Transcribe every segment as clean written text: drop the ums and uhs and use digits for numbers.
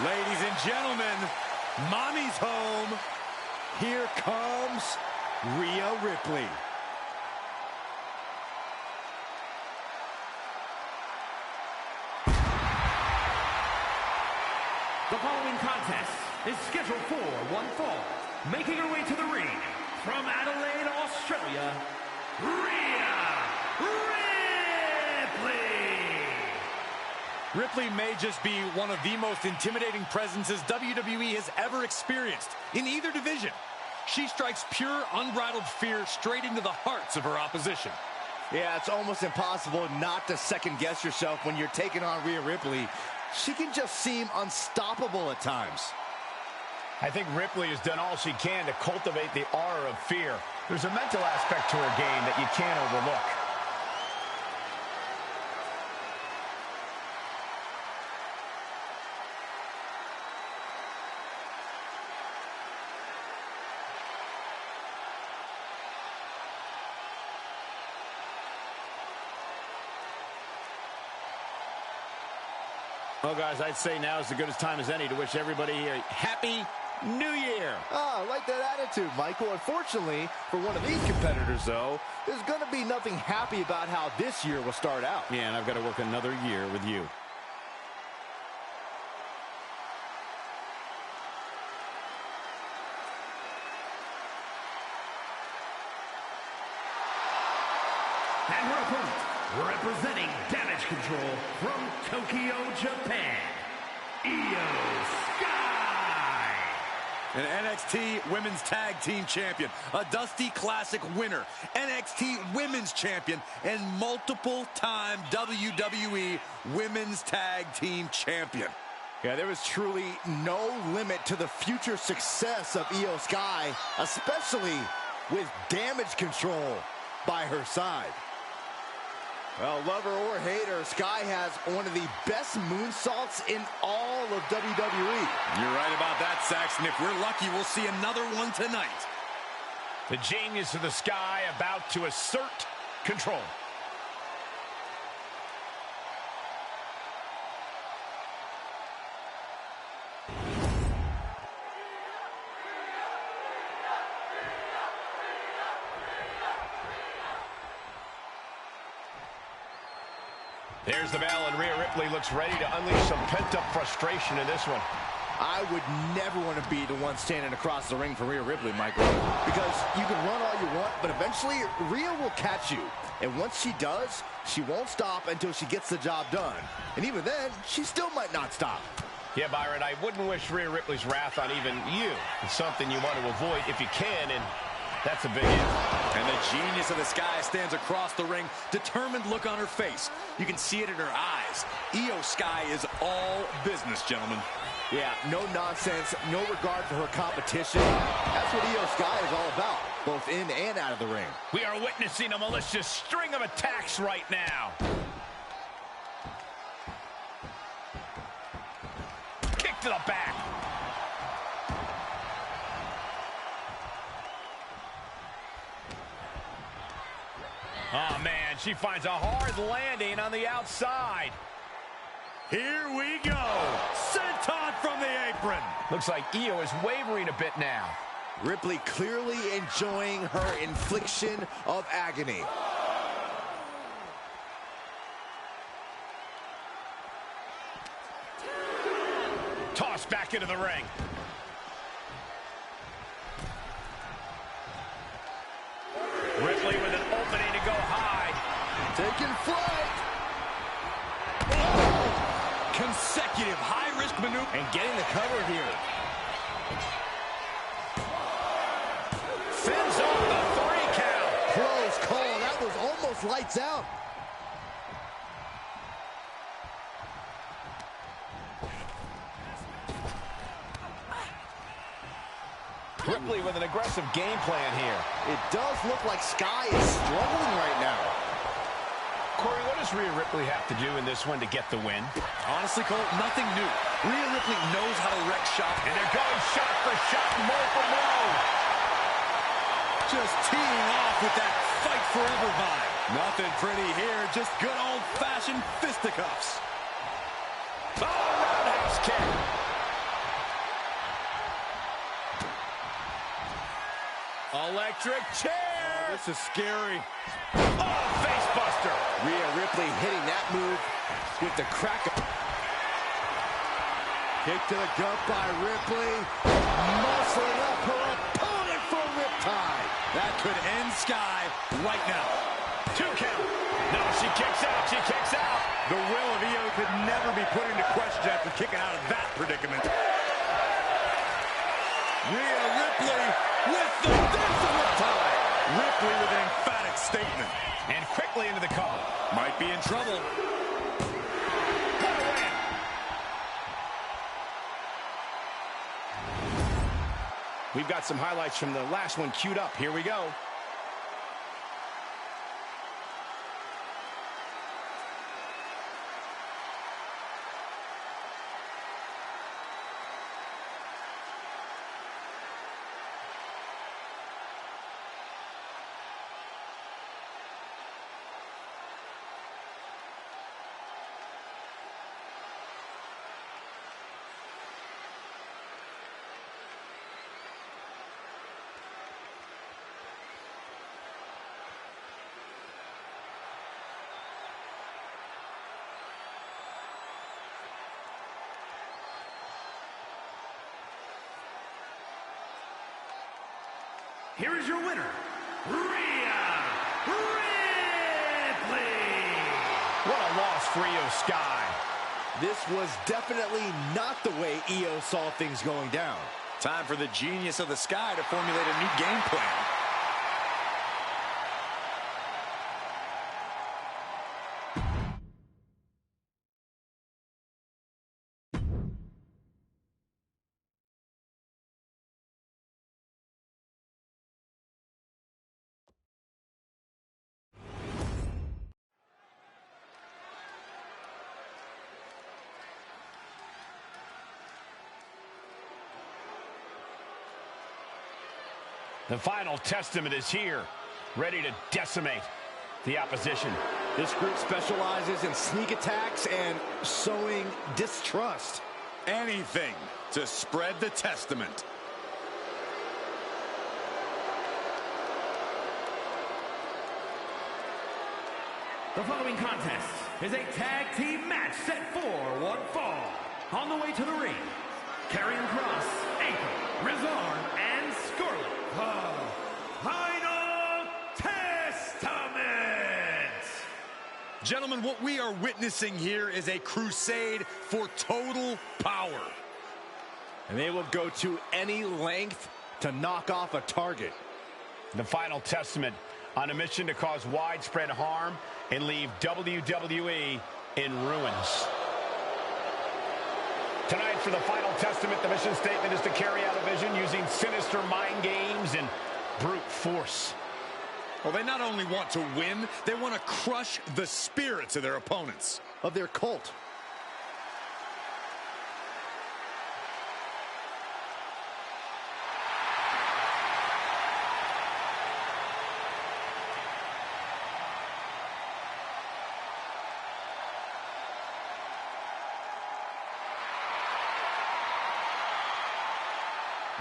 Ladies and gentlemen, mommy's home. Here comes Rhea Ripley. The following contest is scheduled for one fall. Making her way to the ring from Adelaide, Australia, Rhea Ripley. Ripley may just be one of the most intimidating presences WWE has ever experienced in either division. She strikes pure, unbridled fear straight into the hearts of her opposition. Yeah, it's almost impossible not to second-guess yourself when you're taking on Rhea Ripley. She can just seem unstoppable at times. I think Ripley has done all she can to cultivate the aura of fear. There's a mental aspect to her game that you can't overlook. Well, guys, I'd say now is as good a time as any to wish everybody a happy New Year. Oh, I like that attitude, Michael. Unfortunately, for one of these competitors, though, there's going to be nothing happy about how this year will start out. Yeah, and I've got to work another year with you. And her opponent, representing Damage Control from Tokyo, Japan, Io Sky. An NXT Women's Tag Team Champion, a Dusty Classic winner, NXT Women's Champion, and multiple-time WWE Women's Tag Team Champion. Yeah, there was truly no limit to the future success of Io Sky, especially with Damage Control by her side. Well, lover or hater, Sky has one of the best moonsaults in all of WWE. You're right about that, Saxton. If we're lucky, we'll see another one tonight. The genius of the Sky about to assert control. There's the bell, and Rhea Ripley looks ready to unleash some pent-up frustration in this one. I would never want to be the one standing across the ring for Rhea Ripley, Michael, because you can run all you want, but eventually Rhea will catch you. And once she does, she won't stop until she gets the job done. And even then, she still might not stop. Yeah, Byron, I wouldn't wish Rhea Ripley's wrath on even you. It's something you want to avoid if you can, and that's a big if. And the genius of the Sky stands across the ring, determined look on her face. You can see it in her eyes. Io Sky is all business, gentlemen. Yeah, no nonsense, no regard for her competition. That's what Io Sky is all about, both in and out of the ring. We are witnessing a malicious string of attacks right now. Kick to the back. Oh, man, she finds a hard landing on the outside. Here we go. Senton from the apron. Looks like Io is wavering a bit now. Ripley clearly enjoying her infliction of agony. Tossed back into the ring. Ripley with an opening to go high. Taking flight. Oh! Consecutive high-risk maneuver. And getting the cover here. Fins off the 3 count. Close call. That was almost lights out. Ripley with an aggressive game plan here. It does look like Sky is struggling right now. Corey, what does Rhea Ripley have to do in this one to get the win? Honestly, Cole, nothing new. Rhea Ripley knows how to wreck shop. And they're going shot for shot, blow for blow. Just teeing off with that fight forever vibe. Nothing pretty here, just good old-fashioned fisticuffs. Oh, roundhouse kick. Electric chair. Oh, this is scary. Oh, face buster. Rhea Ripley hitting that move with the crack. Kick to the gut by Ripley. Muscling up her opponent for a riptide. That could end Sky right now. 2 count. No, she kicks out. She kicks out. The will of Io could never be put into question after kicking out of that predicament. Rhea Ripley with the riptide. Ripley with an emphatic statement. And quickly into the cover. Might be in trouble. We've got some highlights from the last one queued up. Here we go. Here is your winner, Rhea Ripley. What a loss for Io Sky. This was definitely not the way Io saw things going down. Time for the genius of the Sky to formulate a new game plan. The final testament is here, ready to decimate the opposition. This group specializes in sneak attacks and sowing distrust. Anything to spread the testament. The following contest is a tag team match set for one fall. On the way to the ring, Karion, Kross, Anchor, Rizar, and Scarlett. Final Testament! Gentlemen, what we are witnessing here is a crusade for total power. And they will go to any length to knock off a target. The final testament on a mission to cause widespread harm and leave WWE in ruins. Tonight, for the final testament, the mission statement is to carry out a vision using sinister mind games and brute force. Well, they not only want to win, they want to crush the spirits of their opponents. Of their cult.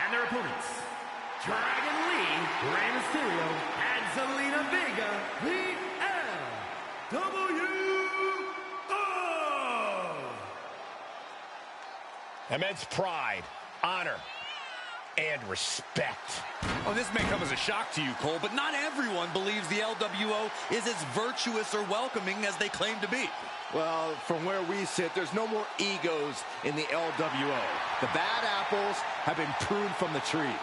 And their opponents, Dragon Lee, Rey Mysterio, and Zelina Vega, the LWO. Immense pride, honor, and respect. Oh, this may come as a shock to you, Cole, but not everyone believes the LWO is as virtuous or welcoming as they claim to be. Well, from where we sit, there's no more egos in the LWO. The bad apples have been pruned from the tree.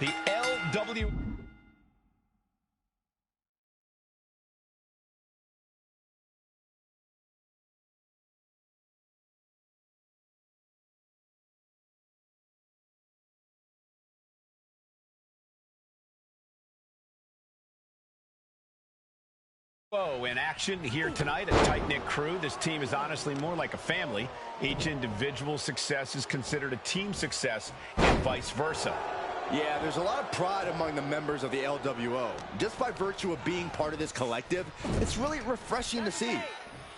The LWO. Whoa, in action here tonight, a tight-knit crew. This team is honestly more like a family. Each individual success is considered a team success and vice versa. Yeah, there's a lot of pride among the members of the LWO. Just by virtue of being part of this collective, it's really refreshing to see.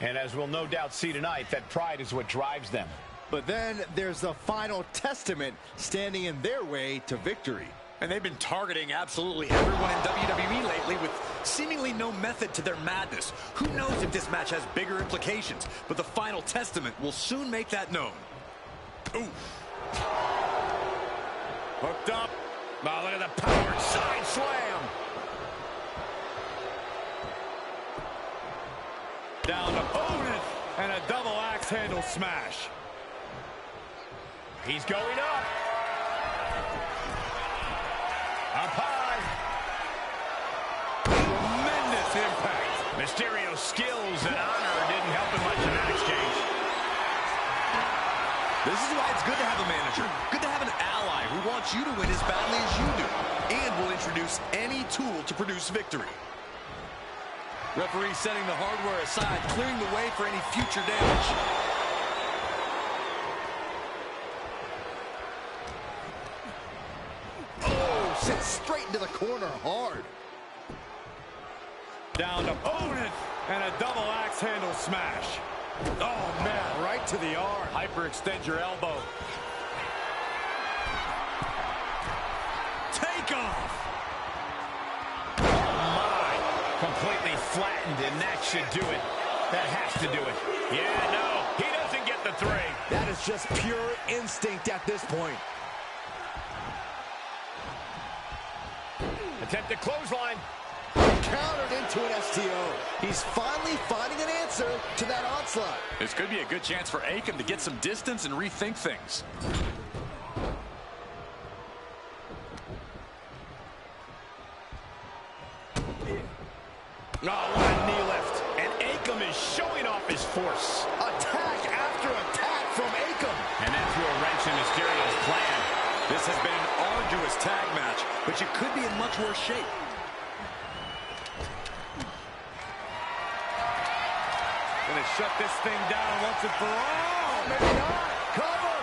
And as we'll no doubt see tonight, that pride is what drives them. But then there's the final testament standing in their way to victory. And they've been targeting absolutely everyone in WWE lately with seemingly no method to their madness. Who knows if this match has bigger implications, but the final testament will soon make that known. Ooh. Hooked up. Oh, look at the power side slam. Down to opponent and a double axe handle smash. He's going up. Up high. Tremendous impact. Mysterio's skills and honor didn't help him much in that exchange. This is why it's good to have a manager. Good to have an ally who wants you to win as badly as you do. And will introduce any tool to produce victory. Referee setting the hardware aside, clearing the way for any future damage. Sent straight into the corner hard. Down to opponent and a double axe handle smash. Oh, man, right to the arm. Hyperextend your elbow. Take off. Oh, my. Completely flattened, and that should do it. That has to do it. Yeah, no, he doesn't get the 3. That is just pure instinct at this point. Attempted clothesline. Countered into an STO. He's finally finding an answer to that onslaught. This could be a good chance for Akam to get some distance and rethink things. Oh, what a knee lift. And Akam is showing off his force. Attack after attack from Akam. And that threw a wrench in Mysterio's plan. This has been an arduous tag match, but you could be in much worse shape. Gonna shut this thing down once and for all. Maybe not. Cover.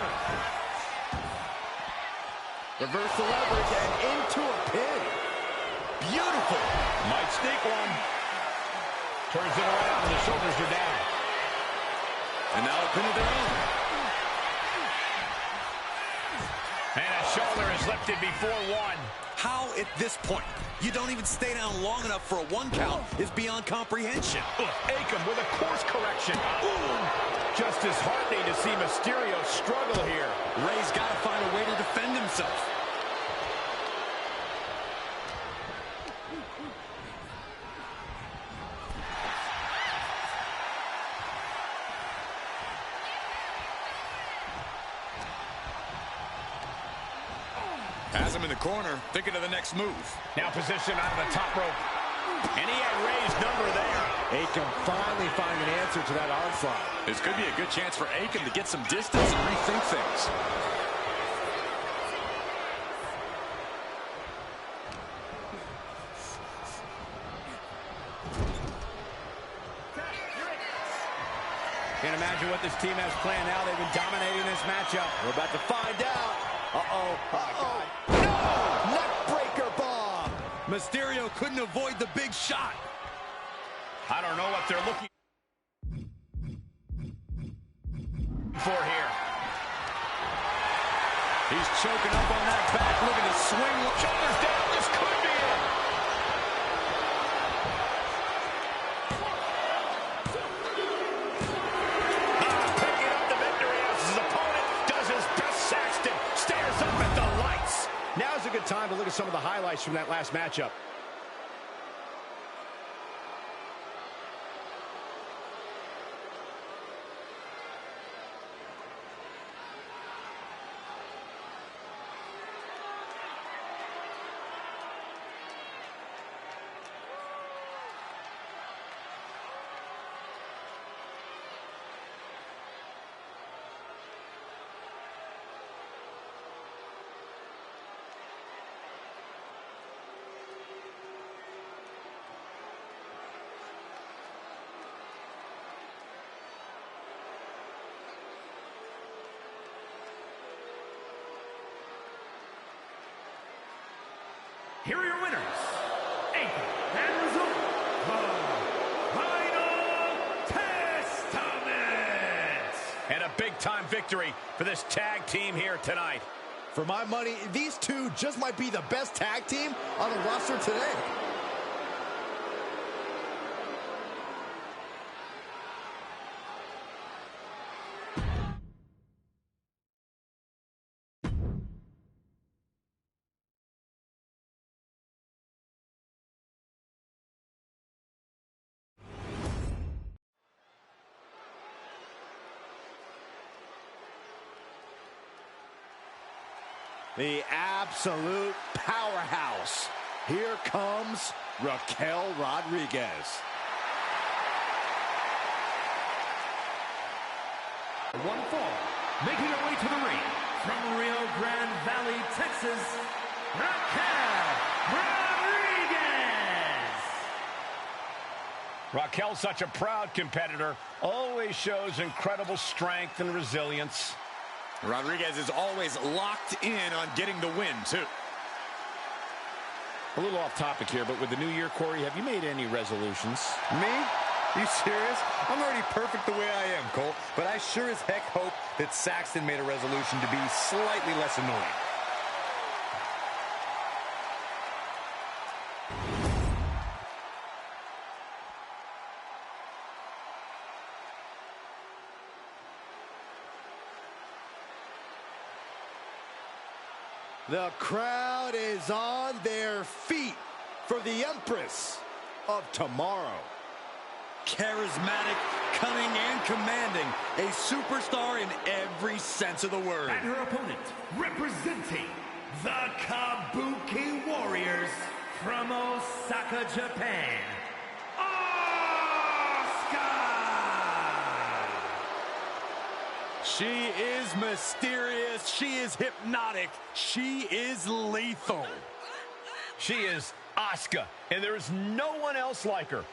Reverse the leverage and into a pin. Beautiful. Might sneak one. Turns it around and the shoulders are down. And now a pin of their own. And a shoulder is lifted before 1. How at this point you don't even stay down long enough for a 1 count is beyond comprehension. Akam with a course correction. Ooh. Just as heartening to see Mysterio struggle here. Ray's got to find a way to defend himself. Has him in the corner, thinking of the next move. Now positioned out of the top rope. And he had Ray's number there. Akam finally finding an answer to that onslaught. This could be a good chance for Akam to get some distance and rethink things. Can't imagine what this team has planned now. They've been dominating this matchup. We're about to find out. Uh-oh. Uh-oh. No! Neckbreaker bomb. Mysterio couldn't avoid the big shot. I don't know what they're looking for here. He's choking up on that back, looking to swing. Shoulders down. This could be it. Picking up the victory as his opponent does his best. Saxton stares up at the lights. Now's a good time to look at some of the highlights from that last matchup. here are your winners, Anchor and Result, the Final Testament. And a big-time victory for this tag team here tonight. For my money, these two just might be the best tag team on the roster today. The absolute powerhouse. Here comes Raquel Rodriguez. One fall, making her way to the ring from Rio Grande Valley, Texas, Raquel Rodriguez. Raquel's such a proud competitor, always shows incredible strength and resilience. Rodriguez is always locked in on getting the win, too. A little off topic here, but with the new year, Corey, have you made any resolutions? Me? You serious? I'm already perfect the way I am, Cole. But I sure as heck hope that Saxton made a resolution to be slightly less annoying. The crowd is on their feet for the Empress of Tomorrow. Charismatic, cunning, and commanding. A superstar in every sense of the word. And her opponent, representing the Kabuki Warriors from Osaka, Japan, Asuka! She is mysterious. She is hypnotic. She is lethal. She is Asuka, and there is no one else like her.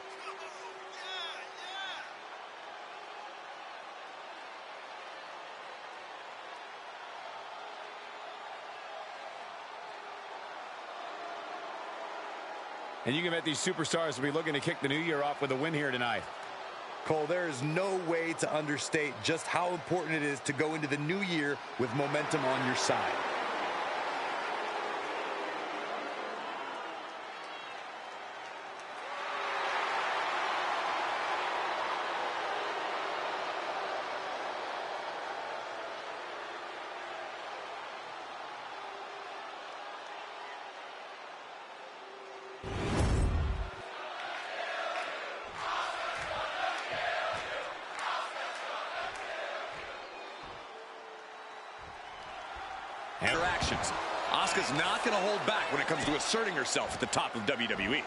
And you can bet these superstars will be looking to kick the new year off with a win here tonight. Cole, there is no way to understate just how important it is to go into the new year with momentum on your side. Interactions. Asuka's not going to hold back when it comes to asserting herself at the top of WWE.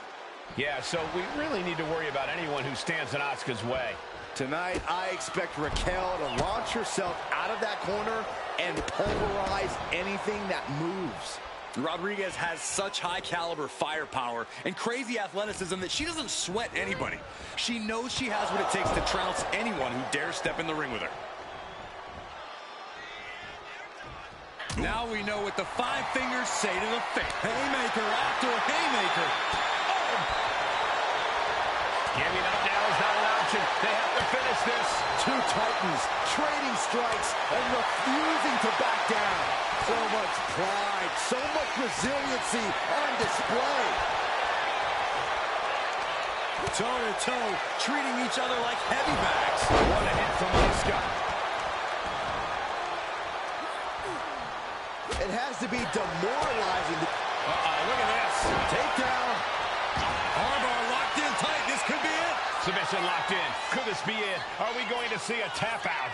Yeah, so we really need to worry about anyone who stands in Asuka's way. Tonight, I expect Raquel to launch herself out of that corner and pulverize anything that moves. Rodriguez has such high-caliber firepower and crazy athleticism that she doesn't sweat anybody. She knows she has what it takes to trounce anyone who dares step in the ring with her. Now we know what the five fingers say to the face. Haymaker after haymaker. Giving up now is not an option. They have to finish this. Two Titans trading strikes and refusing to back down. So much pride, so much resiliency on display. Toe-to-toe, treating each other like heavy bags. What a hit from Asuka. It has to be demoralizing. Look at this. Takedown. Armbar locked in tight. This could be it. Submission locked in. Could this be it? Are we going to see a tap out?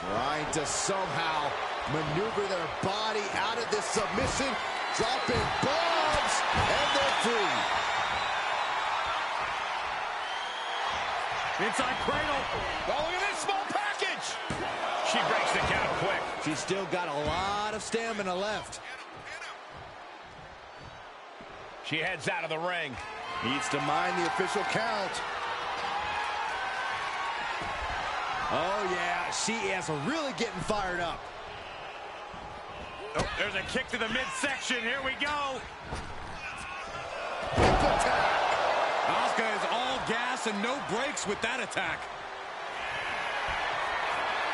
Trying to somehow maneuver their body out of this submission. Dropping bombs. And they're free. Inside cradle. Oh, look at this small package. She breaks the count quick. She's still got a lot of stamina left. She heads out of the ring. Needs to mind the official count. Oh, yeah, she is really getting fired up. Oh, there's a kick to the midsection. Here we go. Asuka is all gas and no brakes with that attack.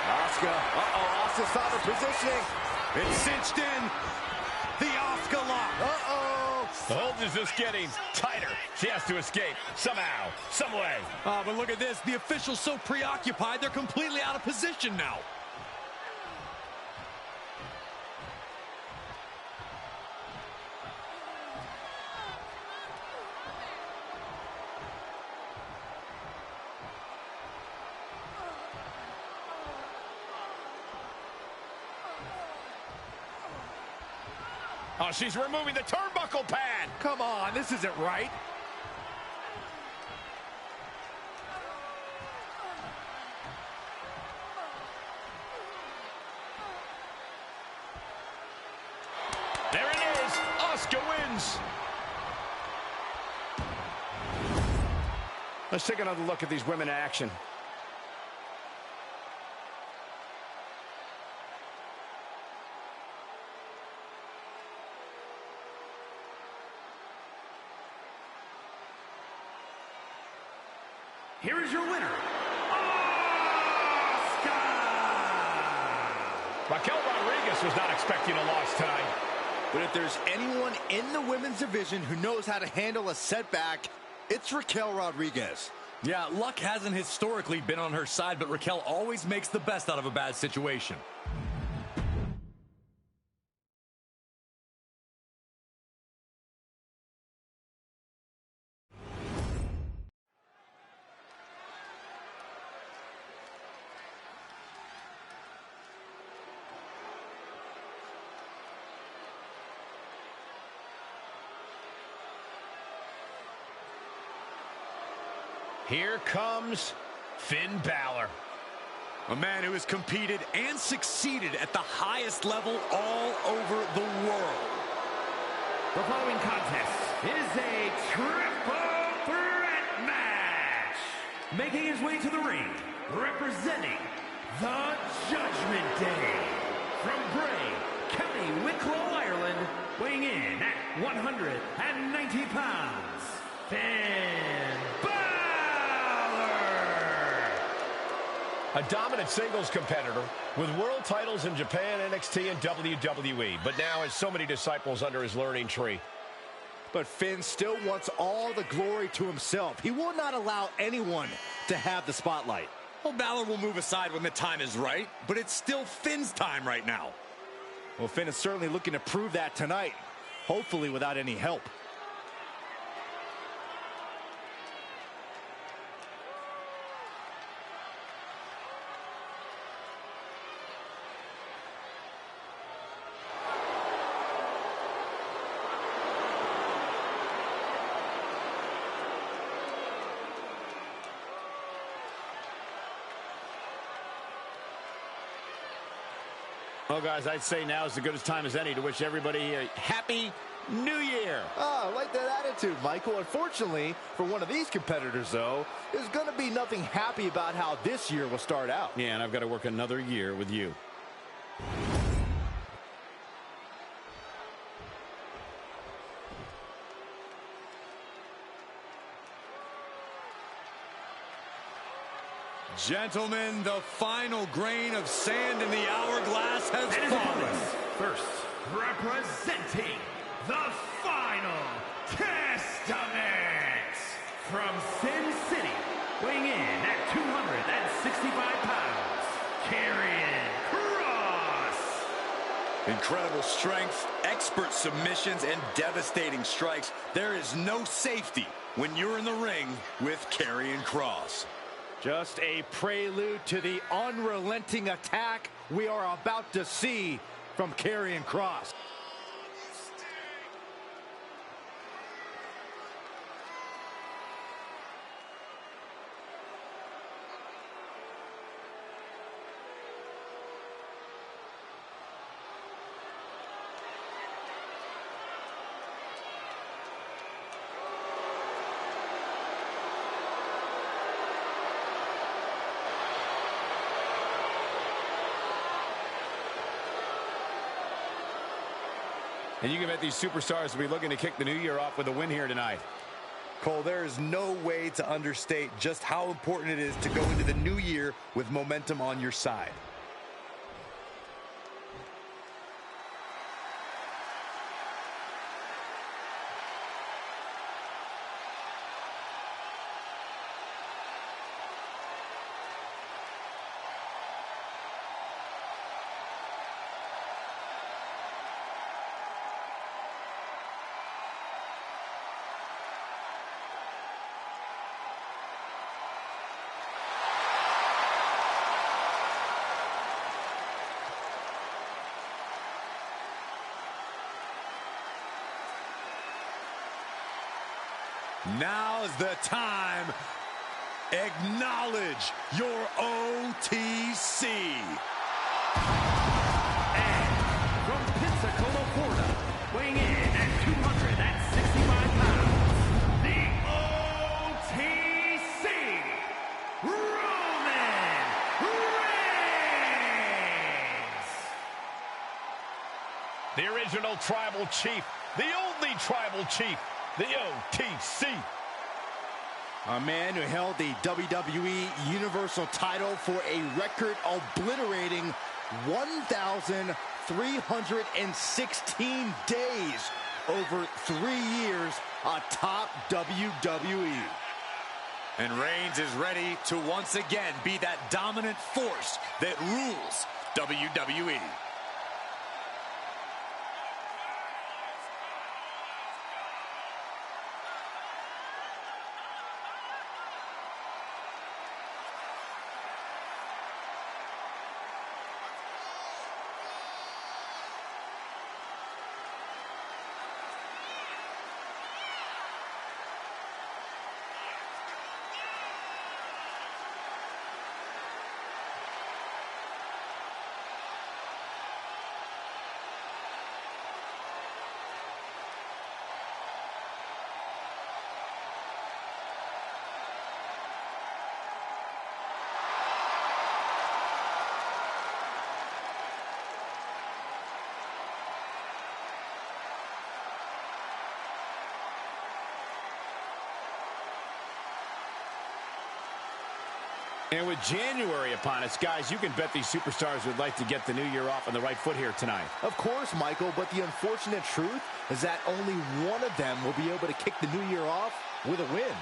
Asuka, Asuka's found her positioning. It's cinched in. The Asuka lock. The hold is just getting tighter. She has to escape somehow, some way. But look at this. The official's so preoccupied, they're completely out of position now. Oh, she's removing the turnbuckle pad. Come on, this isn't right. There it is. Asuka wins. Let's take another look at these women in action. Here is your winner, Asuka! Raquel Rodriguez was not expecting a loss tonight. But if there's anyone in the women's division who knows how to handle a setback, it's Raquel Rodriguez. Yeah, luck hasn't historically been on her side, but Raquel always makes the best out of a bad situation. Here comes Finn Balor. A man who has competed and succeeded at the highest level all over the world. The following contest is a triple threat match. Making his way to the ring, representing the Judgment Day. From Bray, County Wicklow, Ireland, weighing in at 190 pounds, Finn Balor. A dominant singles competitor with world titles in Japan, NXT, and WWE, but now has so many disciples under his learning tree. But Finn still wants all the glory to himself. He will not allow anyone to have the spotlight. Well, Balor will move aside when the time is right, but it's still Finn's time right now. Well, Finn is certainly looking to prove that tonight, hopefully without any help. Well, guys, I'd say now is as good a time as any to wish everybody a happy New Year. Oh, I like that attitude, Michael. Unfortunately, for one of these competitors, though, there's going to be nothing happy about how this year will start out. Yeah, and I've got to work another year with you. Gentlemen, the final grain of sand in the hourglass has fallen. First, representing the Final Testament from Sin City, weighing in at 265 pounds, Karion Kross. Incredible strength, expert submissions, and devastating strikes. There is no safety when you're in the ring with Karion Kross. Just a prelude to the unrelenting attack we are about to see from Karion Kross. And you can bet these superstars will be looking to kick the new year off with a win here tonight. Cole, there is no way to understate just how important it is to go into the new year with momentum on your side. Now's the time. Acknowledge your OTC. And from Pensacola, Florida, weighing in at 265 pounds, the OTC, Roman Reigns. The original tribal chief, the only tribal chief, the OTC. A man who held the WWE Universal title for a record obliterating 1,316 days over 3 years atop WWE. And Reigns is ready to once again be that dominant force that rules WWE. And with January upon us, guys, you can bet these superstars would like to get the new year off on the right foot here tonight. Of course, Michael, but the unfortunate truth is that only one of them will be able to kick the new year off with a win.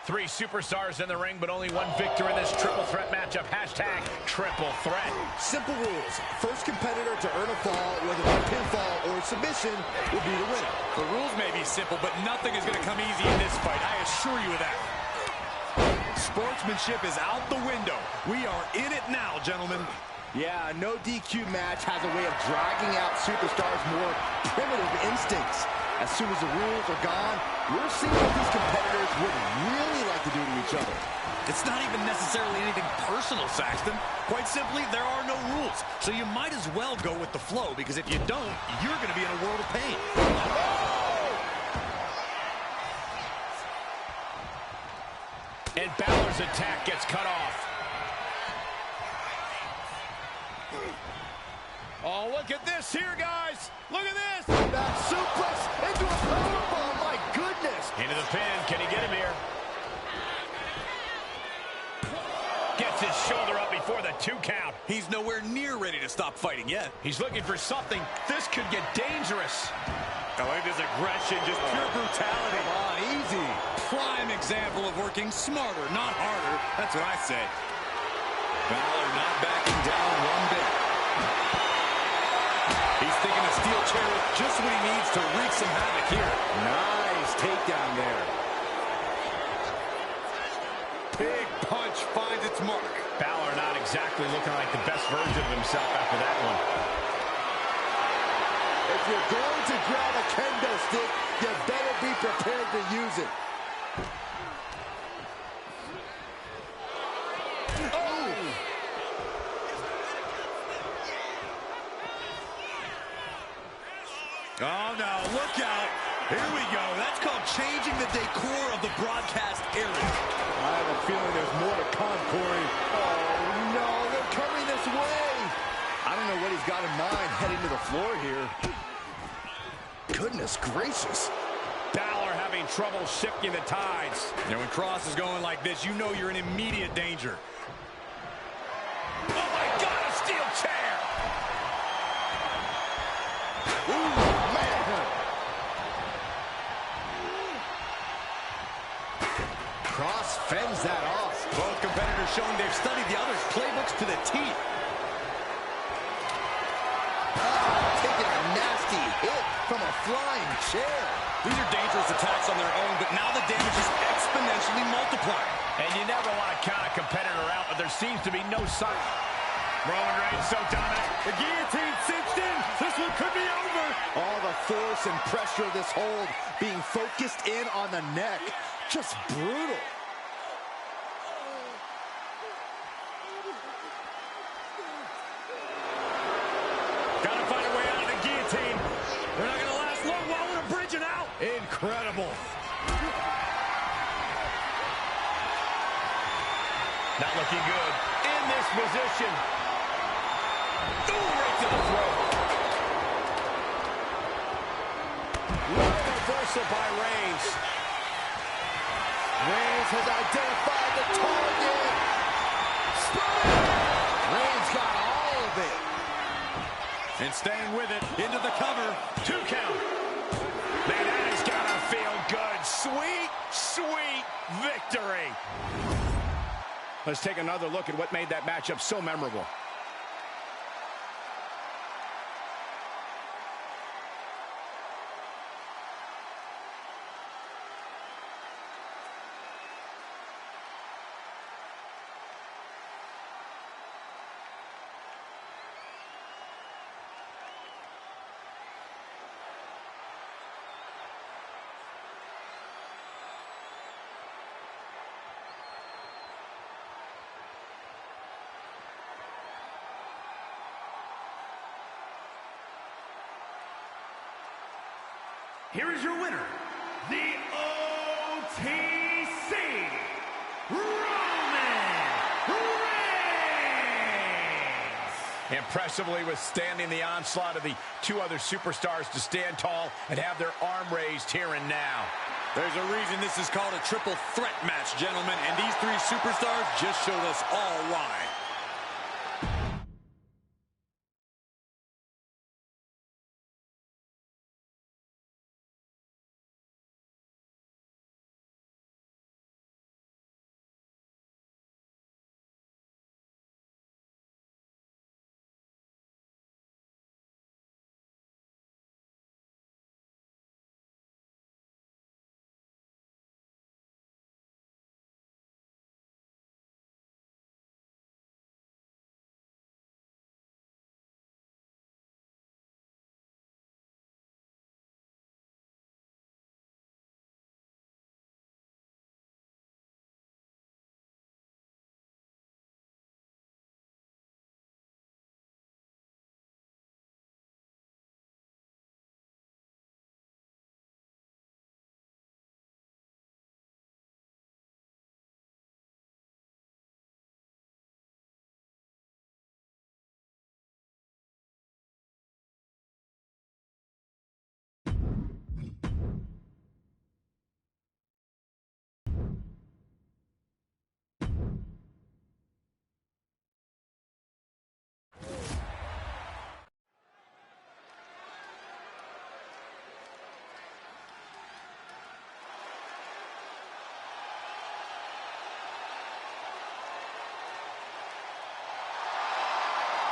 Three superstars in the ring, but only one victor in this triple threat matchup. Hashtag triple threat. Simple rules. First competitor to earn a fall, whether by pinfall or submission, will be the winner. The rules may be simple, but nothing is going to come easy in this fight. I assure you of that. Sportsmanship is out the window. We are in it now, gentlemen. Yeah, no DQ match has a way of dragging out superstars' more primitive instincts. As soon as the rules are gone, we're seeing what these competitors would really like to do to each other. It's not even necessarily anything personal, Saxton. Quite simply, there are no rules. So you might as well go with the flow, because if you don't, you're going to be in a world of pain. And Balor's attack gets cut off. Oh, look at this here, guys. Look at this. Back suplex into a powerbomb. My goodness. Into the pin. Can he get him here? Gets his shoulder up before the 2 count. He's nowhere near ready to stop fighting yet. He's looking for something. This could get dangerous. I like this aggression, just pure brutality. Come on, easy. Prime example of working smarter, not harder. That's what I say. Balor not backing down one bit. He's thinking a steel chair with just what he needs to wreak some havoc here. Nice takedown there. Big punch finds its mark. Balor not exactly looking like the best version of himself after that one. It If you're going to grab a kendo stick, you better be prepared to use it. Oh, no, look out. Here we go. That's called changing the decor of the broadcast area. I have a feeling there's more to come, Corey. Oh, no, they're coming this way. I don't know what he's got in mind heading to the floor here. Goodness gracious. Balor having trouble shifting the tides. And when Kross is going like this, you know you're in immediate danger. Oh, my God, a steel chair. Ooh. Kross fends that off. Both competitors showing they've studied the other's playbooks to the teeth. Taking a nasty hit from a flying chair. These are dangerous attacks on their own, but now the damage is exponentially multiplied. And you never want to count a competitor out, but there seems to be no sign. Roman Reigns so dominant. The guillotine cinched in. This one could be over. All the force and pressure of this hold being focused in on the neck. Just brutal. Gotta find a way out of the guillotine. They're not gonna last long while we're bridging out. Incredible. Not looking good in this position. Ooh, right to the throat. Reversal by Reigns. Reigns has identified the target. Reigns got all of it. And staying with it, into the cover. 2 count. Man, that has gotta feel good. Sweet, sweet victory. Let's take another look at what made that matchup so memorable. Here is your winner, the OTC, Roman Reigns. Impressively withstanding the onslaught of the 2 other superstars to stand tall and have their arm raised here and now. There's a reason this is called a triple threat match, gentlemen, and these 3 superstars just showed us all why.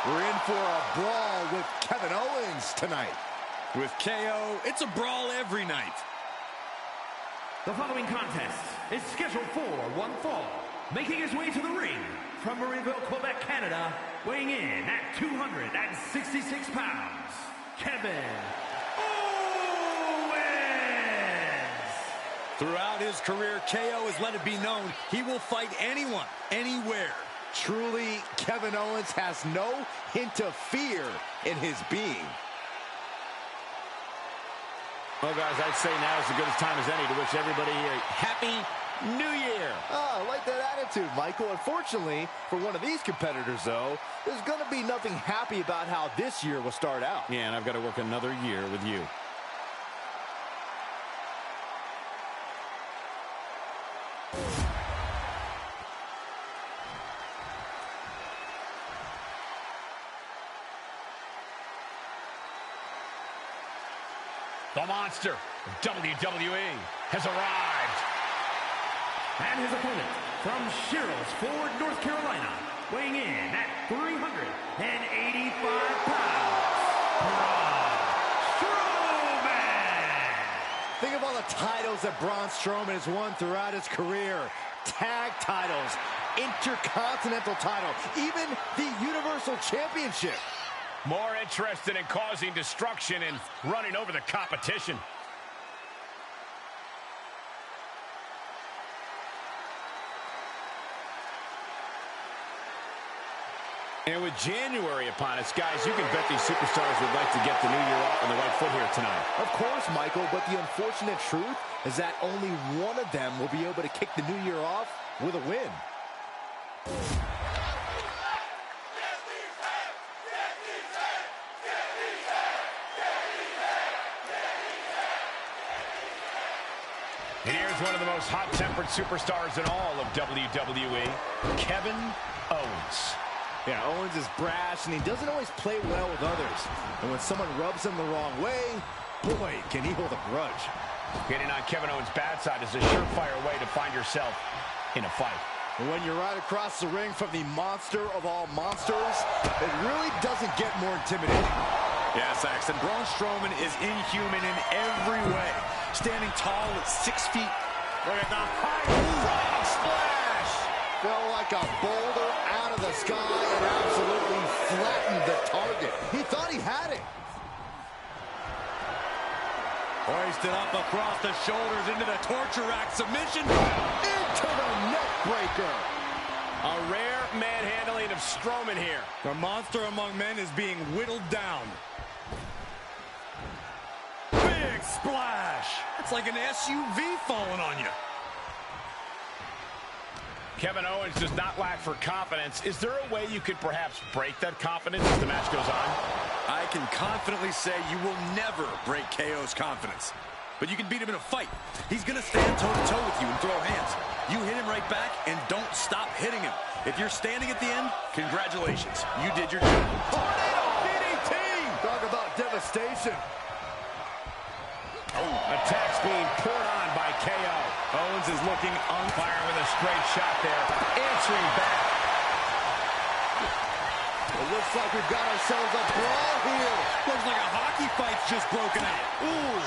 We're in for a brawl with Kevin Owens tonight. With KO, it's a brawl every night. The following contest is scheduled for one fall. Making his way to the ring from Marieville, Quebec, Canada, weighing in at 266 pounds, Kevin Throughout his career, KO has let it be known he will fight anyone, anywhere. Truly, Kevin Owens has no hint of fear in his being. Well, guys, I'd say now is as good a time as any to wish everybody a Happy New Year. Oh, I like that attitude, Michael. Unfortunately, for one of these competitors, though, there's going to be nothing happy about how this year will start out. Yeah, and I've got to work another year with you. The monster, WWE, has arrived. And his opponent, from Sherrills Ford, North Carolina, weighing in at 385 pounds, Braun Strowman. Think of all the titles that Braun Strowman has won throughout his career. Tag titles, Intercontinental title, even the Universal Championship. More interested in causing destruction and running over the competition. And with January upon us, guys, you can bet these superstars would like to get the new year off on the right foot here tonight. Of course, Michael, but the unfortunate truth is that only one of them will be able to kick the new year off with a win. And here's one of the most hot-tempered superstars in all of WWE, Kevin Owens. Yeah, Owens is brash, and he doesn't always play well with others. And when someone rubs him the wrong way, boy, can he hold a grudge. Getting on Kevin Owens' bad side is a surefire way to find yourself in a fight. And when you're right across the ring from the monster of all monsters, it really doesn't get more intimidating. Yeah, Saxton, Braun Strowman is inhuman in every way. Standing tall at 6 feet. Look at the high frog splash. Fell like a boulder out of the sky and absolutely flattened the target. He thought he had it. Hoisted up across the shoulders into the torture rack submission. Into the neck breaker. A rare manhandling of Strowman here. The monster among men is being whittled down. Big splash. It's like an SUV falling on you. Kevin Owens does not lack for confidence. Is there a way you could perhaps break that confidence as the match goes on? I can confidently say you will never break KO's confidence. But you can beat him in a fight. He's going to stand toe-to-toe with you and throw hands. You hit him right back and don't stop hitting him. If you're standing at the end, congratulations. You did your job. Tornado DDT! Talk about devastation. Oh, attacks being poured on by KO. Owens is looking on fire with a straight shot there. Answering back. It looks like we've got ourselves a brawl here. Looks like a hockey fight's just broken out. Ooh.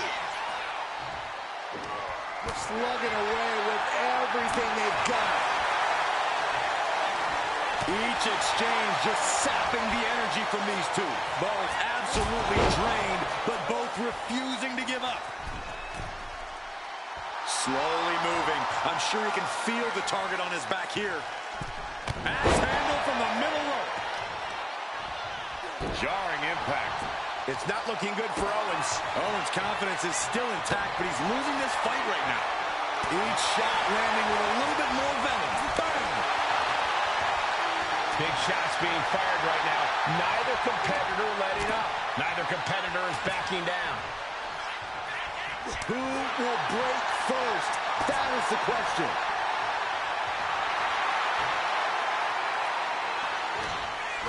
Slugging away with everything they've got. Each exchange just sapping the energy from these two. Both absolutely drained, but both refusing to give up. Slowly moving. I'm sure he can feel the target on his back here. Axe handle from the middle rope. Jarring impact. It's not looking good for Owens. Owens' confidence is still intact, but he's losing this fight right now. Each shot landing with a little bit more venom. Bang! Big shots being fired right now. Neither competitor letting up. Neither competitor is backing down. Who will break first? That is the question.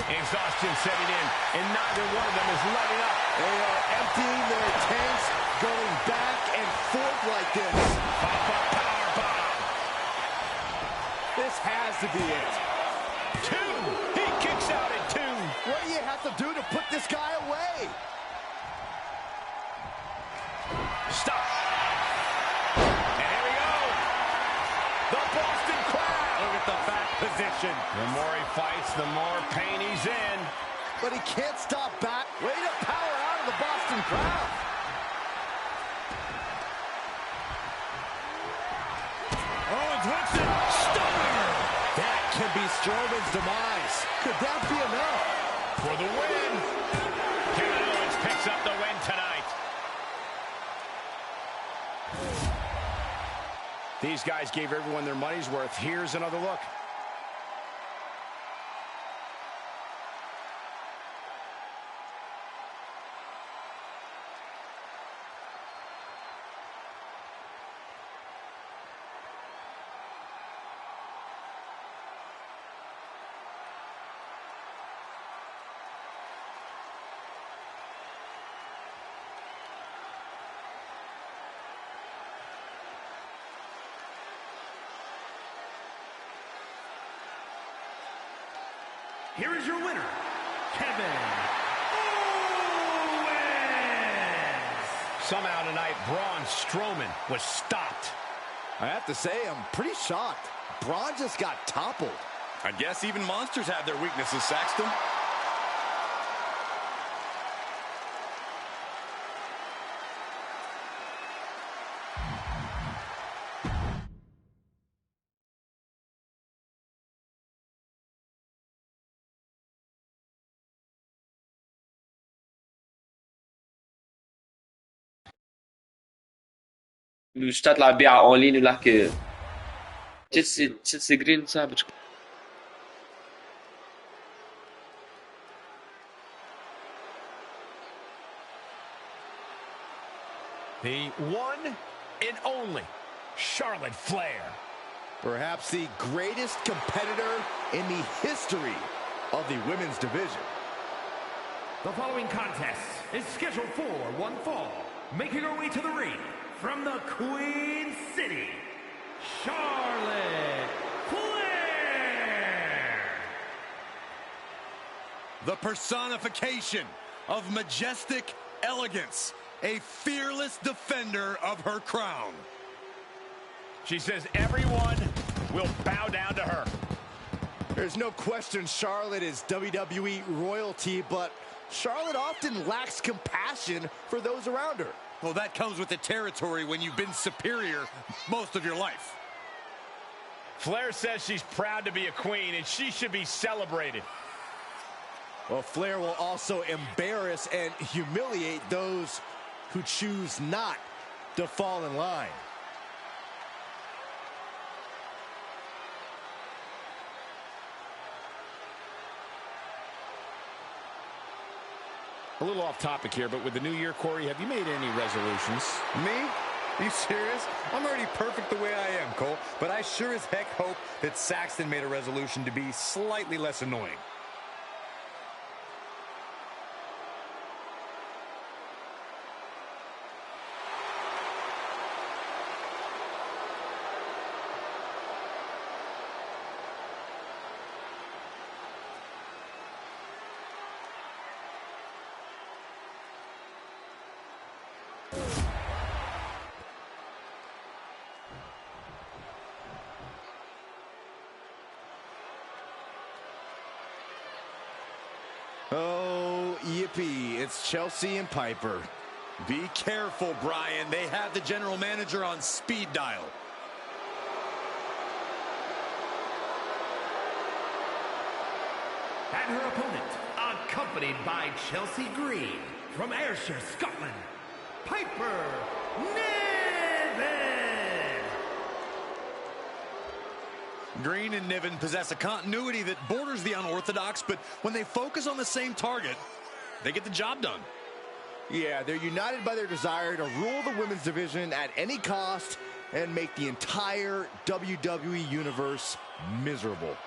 Exhaustion setting in, and neither one of them is letting up. They are emptying their tanks, going back and forth like this. Power bomb. This has to be it. 2. He kicks out at 2. What do you have to do to put this guy away? Stop. And here we go. The Boston Crab. Look at the back position. The more he fights, the more pain he's in. But he can't stop back. Way to power out of the Boston Crab. drops it. Stunner. That can be Strowman's demise. Could that be enough? For the win. Kevin Owens picks up the win tonight. These guys gave everyone their money's worth. Here's another look. Here is your winner, Kevin Owens. Somehow tonight, Braun Strowman was stopped. I have to say, I'm pretty shocked. Braun just got toppled. I guess even monsters have their weaknesses, Saxton. المشتات تلعب بيها على اونلاين ولا que تشيلسي جرين صعب تكون. The one and only Charlotte Flair. Perhaps the greatest competitor in the history of the women's division. The following contest is scheduled for one fall. Making her way to the ring from the Queen City, Charlotte Flair. The personification of majestic elegance. A fearless defender of her crown. She says everyone will bow down to her. There's no question Charlotte is WWE royalty, but Charlotte often lacks compassion for those around her. Well, that comes with the territory when you've been superior most of your life. Flair says she's proud to be a queen, and she should be celebrated. Well, Flair will also embarrass and humiliate those who choose not to fall in line. A little off topic here, but with the new year, Corey, have you made any resolutions? Me? Are you serious? I'm already perfect the way I am, Cole. But I sure as heck hope that Saxton made a resolution to be slightly less annoying. Oh, yippee. It's Chelsea and Piper. Be careful, Brian. They have the general manager on speed dial. And her opponent, accompanied by Chelsea Green from Ayrshire, Scotland, Piper Niven. Green and Niven possess a continuity that borders the unorthodox, but when they focus on the same target, they get the job done. Yeah, they're united by their desire to rule the women's division at any cost and make the entire WWE universe miserable.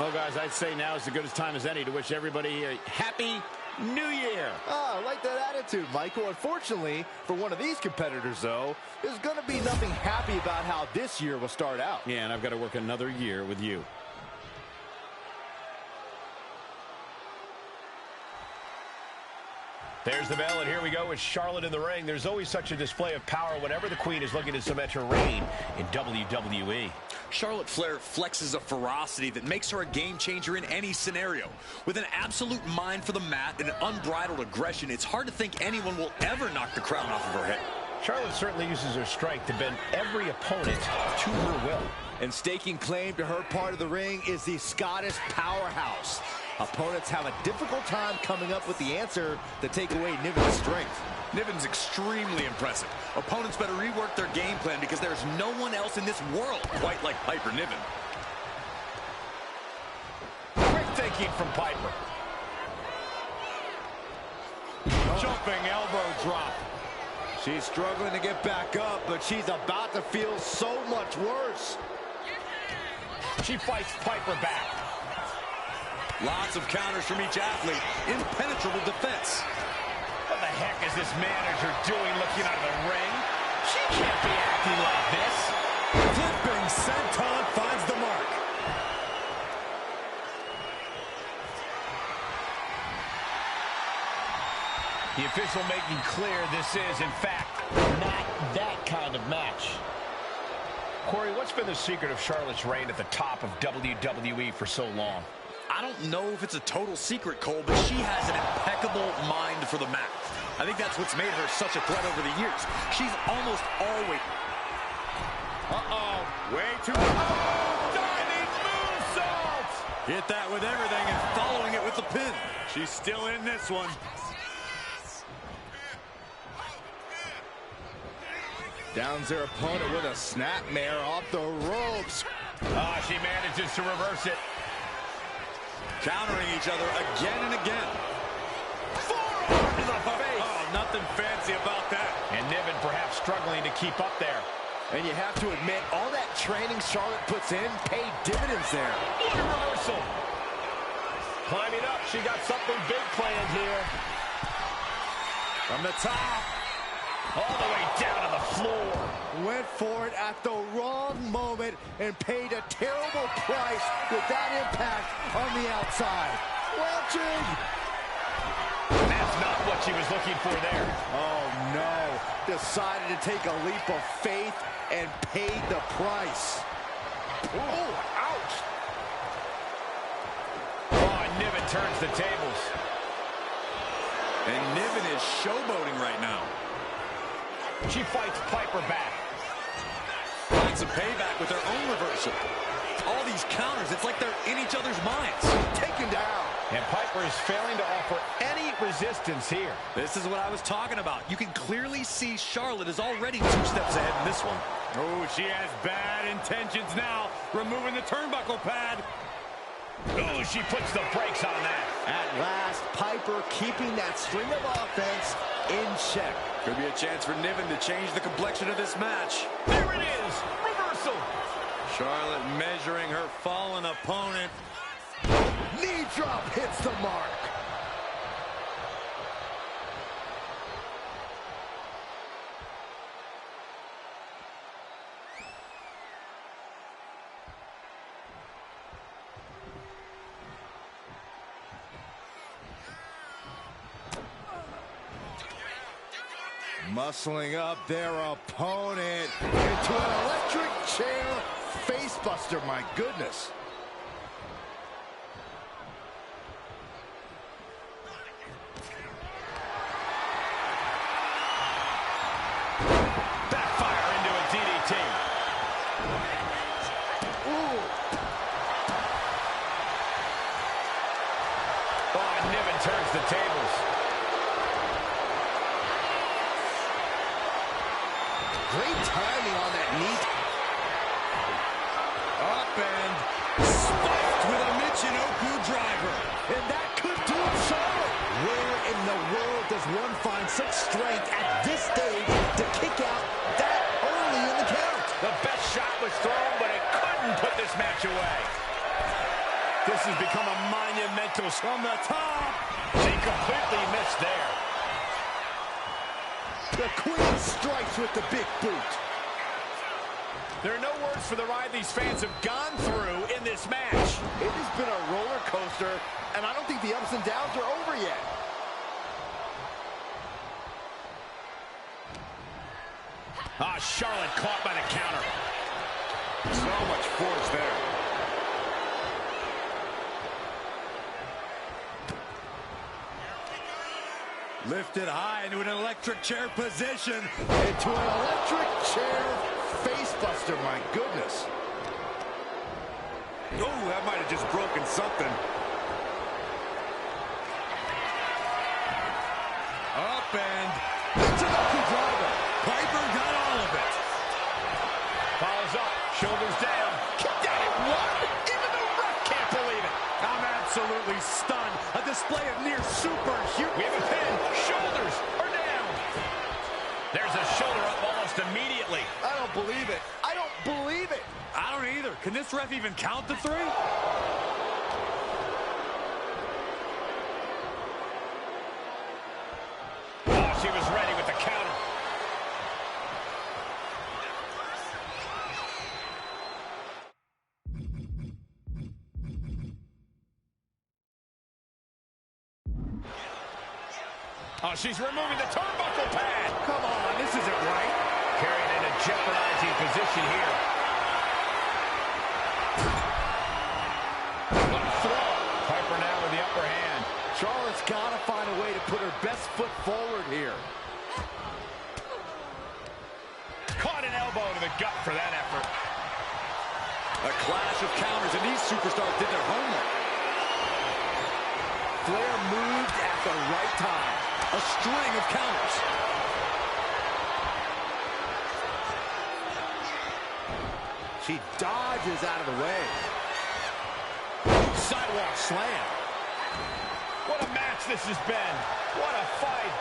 Well, guys, I'd say now is as good a time as any to wish everybody a happy New Year. Oh, I like that attitude, Michael. Unfortunately, for one of these competitors, though, there's going to be nothing happy about how this year will start out. Yeah, and I've got to work another year with you. There's the bell, and here we go with Charlotte in the ring. There's always such a display of power whenever the Queen is looking to cement her reign in WWE. Charlotte Flair flexes a ferocity that makes her a game changer in any scenario. With an absolute mind for the mat and an unbridled aggression, it's hard to think anyone will ever knock the crown off of her head. Charlotte certainly uses her strength to bend every opponent to her will. And staking claim to her part of the ring is the Scottish powerhouse. Opponents have a difficult time coming up with the answer to take away Niven's strength. Niven's extremely impressive. Opponents better rework their game plan because there's no one else in this world quite like Piper Niven. Quick thinking from Piper. Jumping elbow drop. She's struggling to get back up, but she's about to feel so much worse. She fights Piper back. Lots of counters from each athlete. Impenetrable defense. What the heck is this manager doing looking out of the ring? She can't be acting like this. Flipping senton finds the mark. The official making clear this is, in fact, not that kind of match. Corey, what's been the secret of Charlotte's reign at the top of WWE for so long? I don't know if it's a total secret, Cole, but she has an impeccable mind for the mat. I think that's what's made her such a threat over the years. She's almost always... Way too... Diving moonsault! Hit that with everything and following it with the pin. She's still in this one. Downs their opponent with a snapmare off the ropes. She manages to reverse it. Countering each other again and again. Forearm to the face. Oh, nothing fancy about that. And Niven perhaps struggling to keep up there. And you have to admit, all that training Charlotte puts in paid dividends there. What a reversal. Climbing up, she got something big planned here. From the top. All the way down to the floor. Went for it at the wrong moment and paid a terrible price with that impact on the outside. Watching. That's not what she was looking for there. Oh, no. Decided to take a leap of faith and paid the price. Oh, ouch. Oh, and Niven turns the tables. And Niven is showboating right now. She fights Piper back. Finds some payback with her own reversal. All these counters, it's like they're in each other's minds. Taken down. And Piper is failing to offer any resistance here. This is what I was talking about. You can clearly see Charlotte is already 2 steps ahead in this one. Oh, she has bad intentions now. Removing the turnbuckle pad. Oh, she puts the brakes on that. At last, Piper keeping that string of offense in check. Could be a chance for Niven to change the complexion of this match. There it is. Reversal. Charlotte measuring her fallen opponent. Knee drop hits the mark. Muscling up their opponent into an electric chair facebuster, my goodness. Backfire into a DDT. Ooh. Oh, and Niven turns the tables. Great timing on that knee. Up and spiked with a Michinoku driver. And that could do it, Charlotte. Where in the world does one find such strength at this stage to kick out that early in the count? The best shot was thrown, but it couldn't put this match away. This has become a monumental from the top. She completely missed there. The Queen strikes with the big boot. There are no words for the ride these fans have gone through in this match. It has been a roller coaster, and I don't think the ups and downs are over yet. Ah, Charlotte caught by the counter. So much force there. Lifted high into an electric chair position. Into an electric chair facebuster, my goodness. Oh, that might have just broken something. Up and into the driver. Piper got all of it. Follows up, shoulders down. Kicked out at one. Even the ref can't believe it. I'm absolutely stunned. A display of near superhuman. We have a pin. Shoulders are down. There's a shoulder up almost immediately. I don't believe it. I don't believe it. I don't either. Can this ref even count to 3? Oh, she was ready with the counter. Oh, she's removing the turnbuckle pad. Come on, this isn't right. Carried in a jeopardizing position here. What a throw. Piper now with the upper hand. Charlotte's got to find a way to put her best foot forward here. Caught an elbow to the gut for that effort. A clash of counters, and these superstars did their homework. Flair moved at the right time. A string of counters. She dodges out of the way. Sidewalk slam. What a match this has been. What a fight.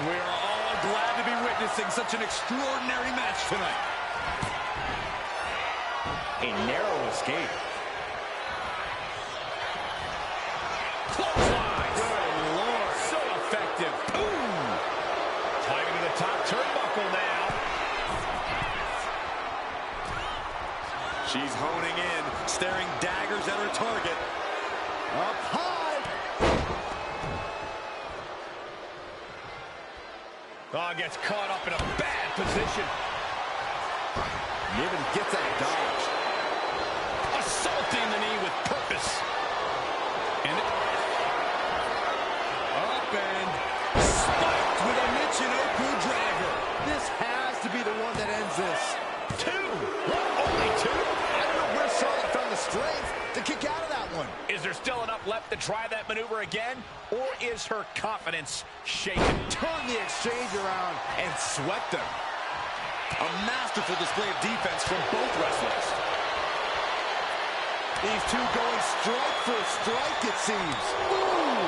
We are all glad to be witnessing such an extraordinary match tonight. A narrow escape. Clothesline. Good Lord. So effective. Boom. Climbing to the top turnbuckle now. She's honing in, staring daggers at her target. Up high. Oh, gets caught up in a bad position. Niven gets that dodge. Assaulting the knee with purpose. And up and spiked with a Michinoku driver. This has to be the one that ends this. 2. Only 2? I don't know where Charlotte found the strength to kick out of that one. Is there still enough left to try that maneuver again? Or is her confidence shaken? Turn the exchange around and swept them. A masterful display of defense from both wrestlers. These two going strike for strike, it seems. Ooh.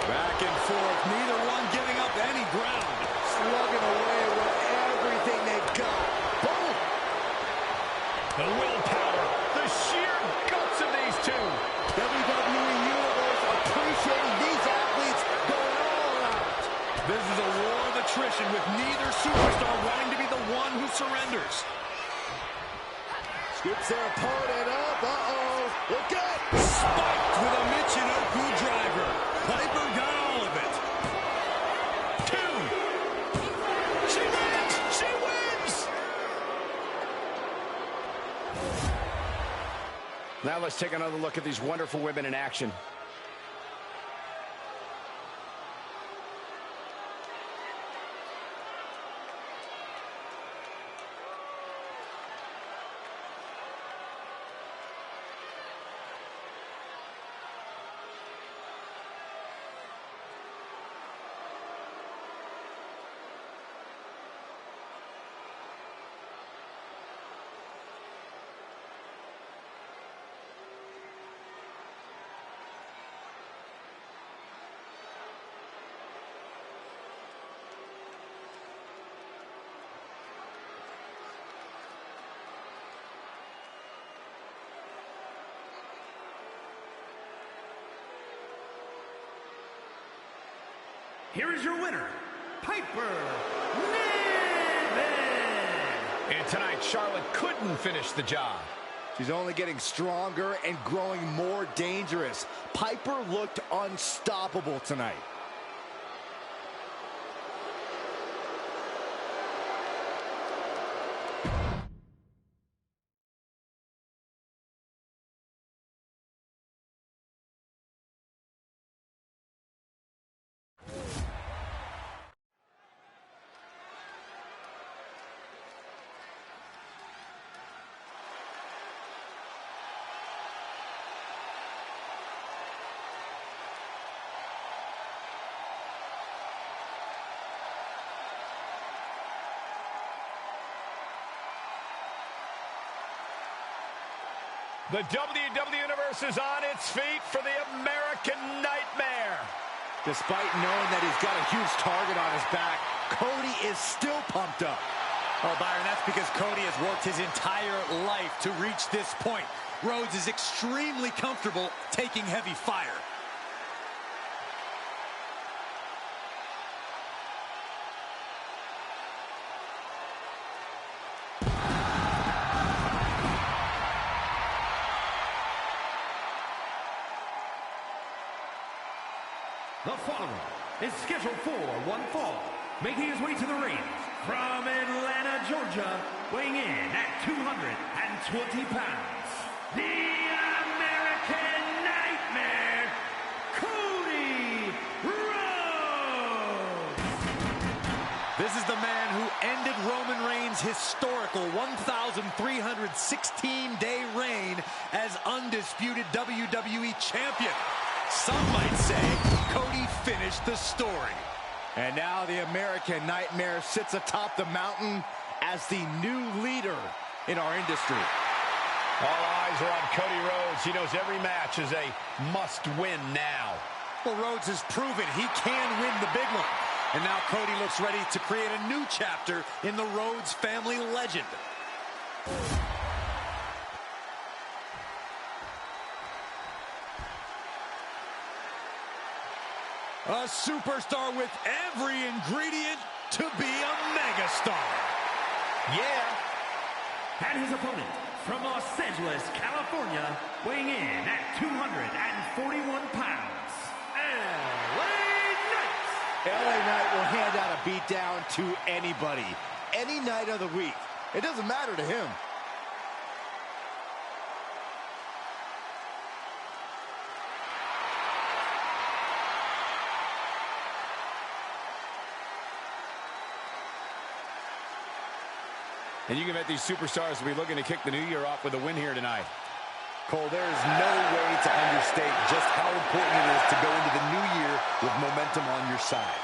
Back and forth, neither one giving up any ground. Slugging away with everything they've got. Boom. The willpower, the sheer guts of these two. WWE Universe appreciating these athletes going all out. This is a war of attrition with neither superstar wanting to be the one who surrenders. Scoops their opponent up. Uh-oh. Look out. Spiked with a Michinoku driver. Piper got all of it. 2. She wins! She wins! Now let's take another look at these wonderful women in action. Here is your winner, Piper Niven. And tonight, Charlotte couldn't finish the job. She's only getting stronger and growing more dangerous. Piper looked unstoppable tonight. The WWE Universe is on its feet for the American Nightmare. Despite knowing that he's got a huge target on his back, Cody is still pumped up. Oh, Byron, that's because Cody has worked his entire life to reach this point. Rhodes is extremely comfortable taking heavy fire. The following is scheduled for one fall, making his way to the ring from Atlanta, Georgia, weighing in at 220 pounds, the American Nightmare, Cody Rhodes! This is the man who ended Roman Reigns' historical 1,316-day reign as undisputed WWE Champion. Some might say Cody finished the story. And now the American Nightmare sits atop the mountain as the new leader in our industry. All eyes are on Cody Rhodes. He knows every match is a must-win now. Well, Rhodes has proven he can win the big one. And now Cody looks ready to create a new chapter in the Rhodes family legend. A superstar with every ingredient to be a megastar. Yeah. And his opponent from Los Angeles, California, weighing in at 241 pounds, LA Knight. LA Knight will hand out a beatdown to anybody, any night of the week. It doesn't matter to him. And you can bet these superstars will be looking to kick the new year off with a win here tonight. Cole, there is no way to understate just how important it is to go into the new year with momentum on your side.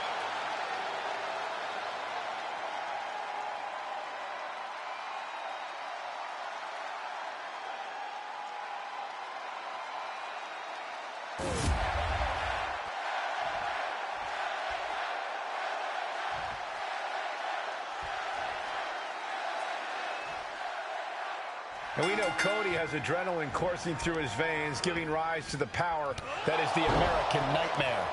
And we know Cody has adrenaline coursing through his veins, giving rise to the power that is the American Nightmare.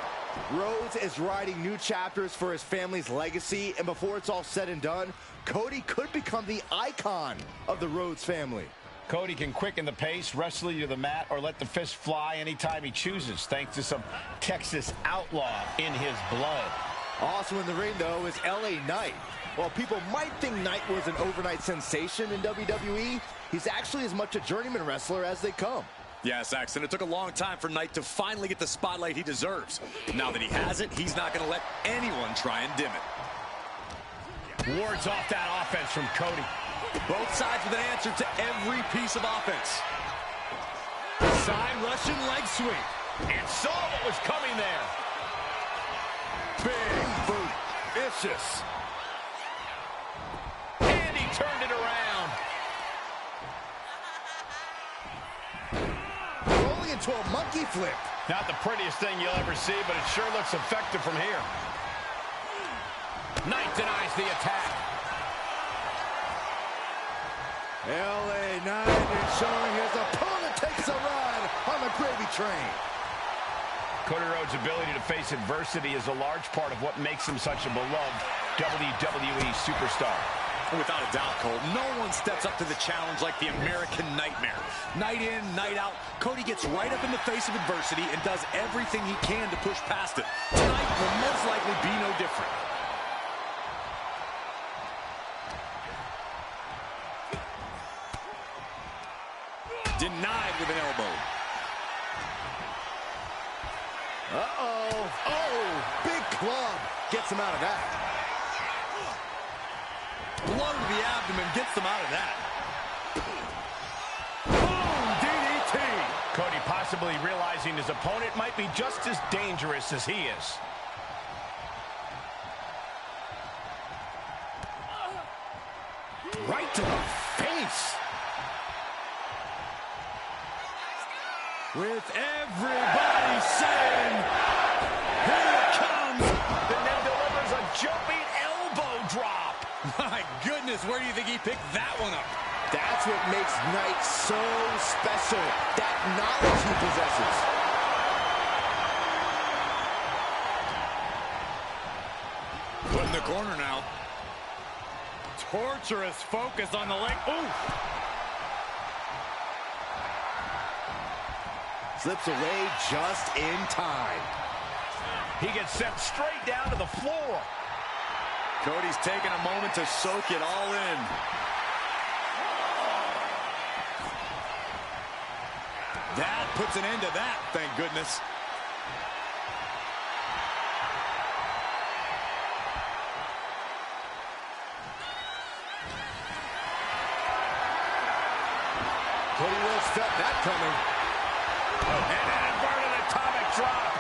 Rhodes is writing new chapters for his family's legacy, and before it's all said and done, Cody could become the icon of the Rhodes family. Cody can quicken the pace, wrestle you to the mat, or let the fist fly anytime he chooses, thanks to some Texas outlaw in his blood. Also in the ring, though, is LA Knight. While people might think Knight was an overnight sensation in WWE, he's actually as much a journeyman wrestler as they come. Yeah, Saxton, it took a long time for Knight to finally get the spotlight he deserves. Now that he has it, he's not going to let anyone try and dim it. Wards off that offense from Cody. Both sides with an answer to every piece of offense. Side Russian leg sweep. And saw what was coming there. Big boot. Vicious. And he turned it around. Rolling into a monkey flip. Not the prettiest thing you'll ever see, but it sure looks effective from here. Knight denies the attack. LA Knight is showing his opponent takes a ride on the gravy train. Cody Rhodes' ability to face adversity is a large part of what makes him such a beloved WWE superstar. Without a doubt, Cole, no one steps up to the challenge like the American Nightmare. Night in, night out, Cody gets right up in the face of adversity and does everything he can to push past it. Tonight will most likely be no different. Denied with an elbow. Uh-oh. Oh, big club. Gets him out of that. Blow to the abdomen gets him out of that. Boom, DDT. Cody possibly realizing his opponent might be just as dangerous as he is. Right to the face. With everybody saying, here it comes. And then delivers a jumping elbow drop. My goodness, where do you think he picked that one up? That's what makes Knight so special, that knowledge he possesses. Put in the corner now. Torturous focus on the leg. Ooh! Slips away just in time. He gets sent straight down to the floor. Cody's taking a moment to soak it all in. That puts an end to that, thank goodness. Cody Rhodes felt that coming. And an inverted atomic drop.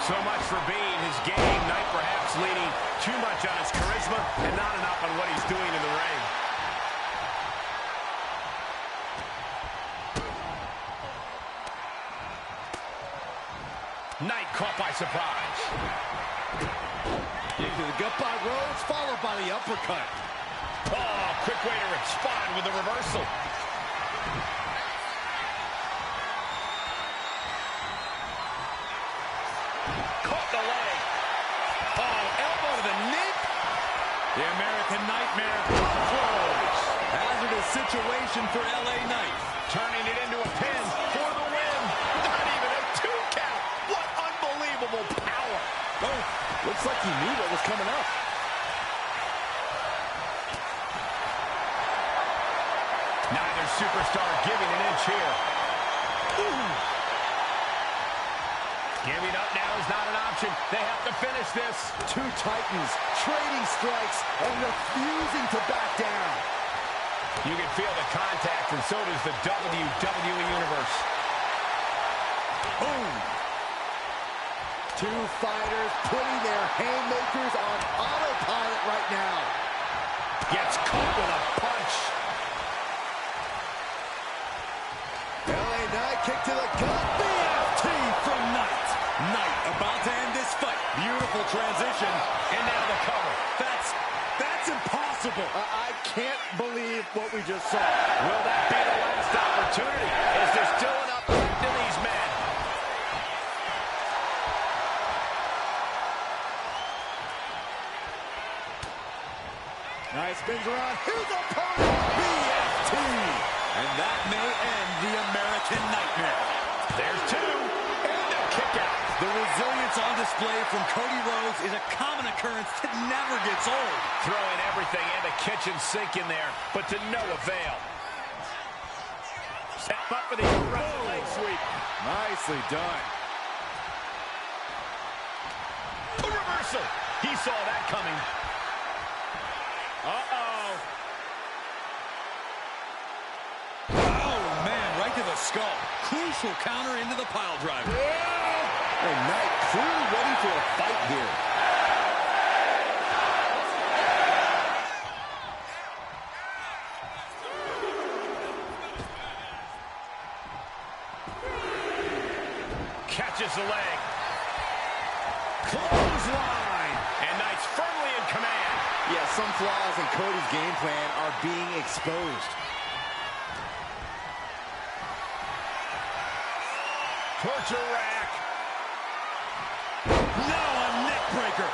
So much for being his game. Knight perhaps leaning too much on his charisma and not enough on what he's doing in the ring. Knight caught by surprise. Into the gut by Rhodes, followed by the uppercut. Oh, quick way to respond with the reversal. Caught the leg. Oh, elbow to the nape. The American Nightmare close. Hazardous situation for LA Knight. Turning it into a pin for the win. Not even a 2 count. What unbelievable power. Oh, looks like he knew what was coming up. Neither superstar giving an inch here. Ooh. Giving up now is not an option. They have to finish this. Two titans trading strikes and refusing to back down. You can feel the contact, and so does the WWE Universe. Boom. Two fighters putting their haymakers on autopilot right now. Gets caught with a punch. LA Knight kick to the gut. BFT from Knight. Knight about to end this fight. Beautiful transition. And now the cover. That's impossible. I can't believe what we just saw. Will that be the last opportunity? Is there still enough left in these men? Knight spins around. His opponent, BFT. And that may end the American Nightmare. There's two. And a kick out. The resilience on display from Cody Rhodes is a common occurrence that never gets old. Throwing everything and a kitchen sink in there, but to no avail. Step up for the aggressive leg sweep. Nicely done. A reversal. He saw that coming. Uh-oh. Oh, man, right to the skull. Crucial counter into the pile driver. And Knight clearly ready for a fight here. Catches the leg. Clothesline. And Knight's firmly in command. Yeah, some flaws in Cody's game plan are being exposed. Torture rack. Now a neck breaker.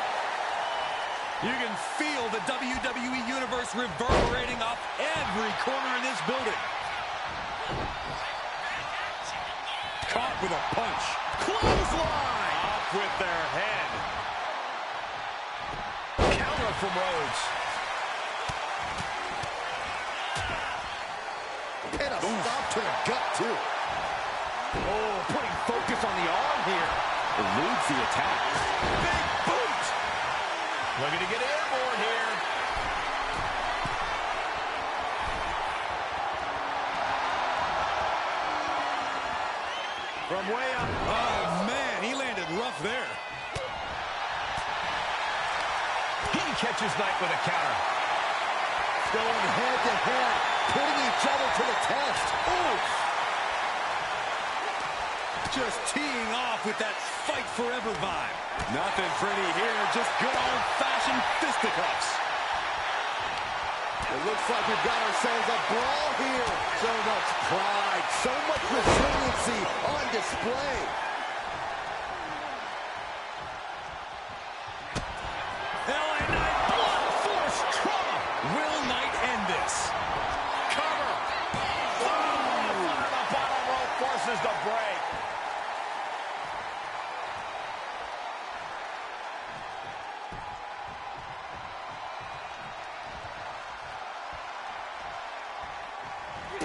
You can feel the WWE Universe reverberating off every corner in this building. Caught with a punch. Clothesline. Off with their head. Counter from Rhodes. And a stop to the gut, too. Oh, putting focus on the arm here. Eludes the attack. Big boot. Looking to get airborne here. From way up. Oh, man, he landed rough there. He catches Knight with a counter. Going head to head, putting each other to the test. Ooh. Just teeing off with that fight forever vibe. Nothing pretty here, just good old-fashioned fisticuffs. It looks like we've got ourselves a brawl here. So much pride, so much resiliency on display. LA Knight, blunt force trauma. Will Knight end this? Cover. Oh, the bottom rope forces the break.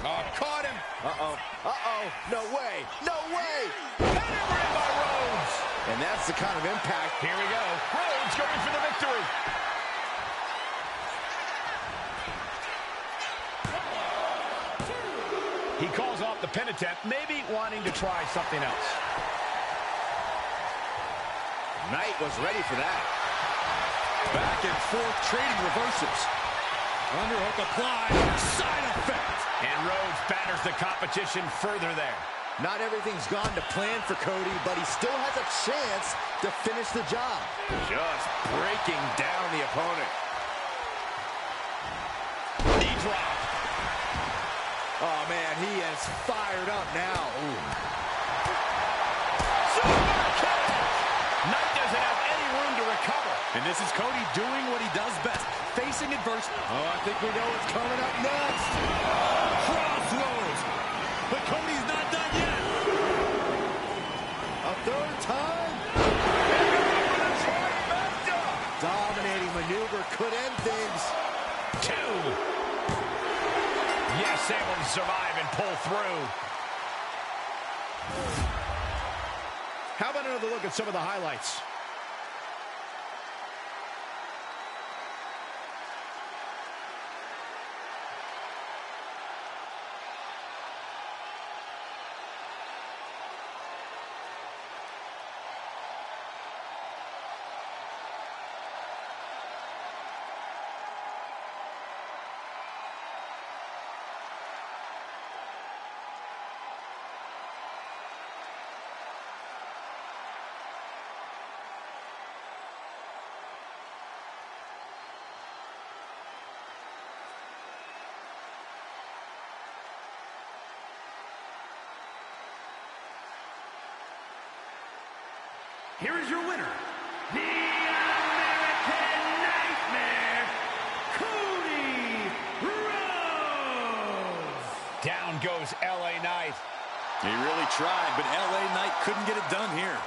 Oh, caught him. Uh-oh. Uh-oh. No way. No way. Pedigree by Rhodes. And that's the kind of impact. Here we go. Rhodes going for the victory. He calls off the pin attempt, maybe wanting to try something else. Knight was ready for that. Back and forth trading reversals. Underhook applied. Side effect. And Rhodes batters the competition further there. Not everything's gone to plan for Cody, but he still has a chance to finish the job. Just breaking down the opponent. Knee drop. Oh, man, he is fired up now. Ooh. Super kick. Knight doesn't have any room to recover. And this is Cody doing what he does best, facing adversity. Oh, I think we know what's coming up next. Crossroads. But Cody's not done yet. A third time. Dominating maneuver could end things. 2. Yes, able to survive and pull through. How about another look at some of the highlights? Here is your winner, the American Nightmare, Cody Rhodes. Down goes LA Knight. He really tried, but LA Knight couldn't get it done here.